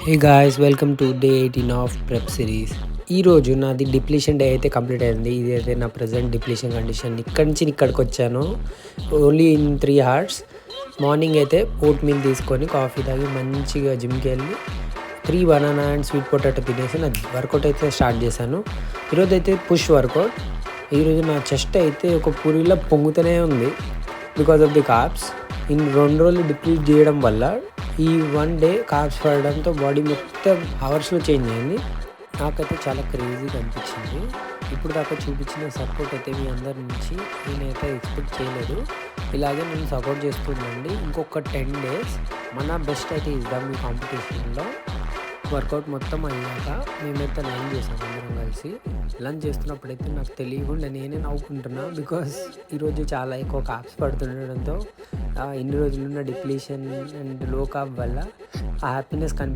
Hey guys, welcome to day 18 of prep series. ఈరోజు నాది depletion day అయితే complete అయింది. ఇది అయితే నా ప్రజెంట్ డిప్లీషన్ కండిషన్. ఇక్కడి నుంచి ఇక్కడికి వచ్చాను ఓన్లీ ఇన్ 3 hours. మార్నింగ్ అయితే ఓట్ మీల్ తీసుకొని కాఫీ తాగి మంచిగా జిమ్కి వెళ్ళి 3 బనానా అండ్ స్వీట్ పొటాటో తినేసి నా వర్కౌట్ అయితే స్టార్ట్ చేశాను. ఈరోజు అయితే పుష్ వర్కౌట్. ఈరోజు నా చెస్ట్ అయితే ఒక పూరిలో పొంగుతూనే ఉంది because of the carbs. In 2 రోజులు డిప్లీట్ చేయడం వల్ల ఈ 1 డే కార్బ్స్ పడడంతో బాడీ మొత్తం అవర్స్లో చేంజ్ అయింది. నాకైతే చాలా క్రేజీగా అనిపించింది. ఇప్పుడు దాకా చూపించిన సపోర్ట్ అయితే మీ అందరి నుంచి నేనైతే ఎక్స్పెక్ట్ చేయలేదు. ఇలాగే నేను సపోర్ట్ చేస్తుందండి. ఇంకొక 10 days మన బెస్ట్ అయితే ఇద్దాం ఈ కాంపిటీషన్లో. వర్కౌట్ మొత్తం అయ్యాక మేమైతే లంచ్ చేసాం అందరం కలిసి. లంచ్ చేస్తున్నప్పుడైతే నాకు తెలియకుండా నేనే నవ్వుకుంటున్నా బికాస్ ఈరోజు చాలా ఎక్కువ కాప్స్ పడుతుండడంతో ఇన్ని రోజులున్న డిప్లీషన్ అండ్ లో కాప్ వల్ల ఆ హ్యాపీనెస్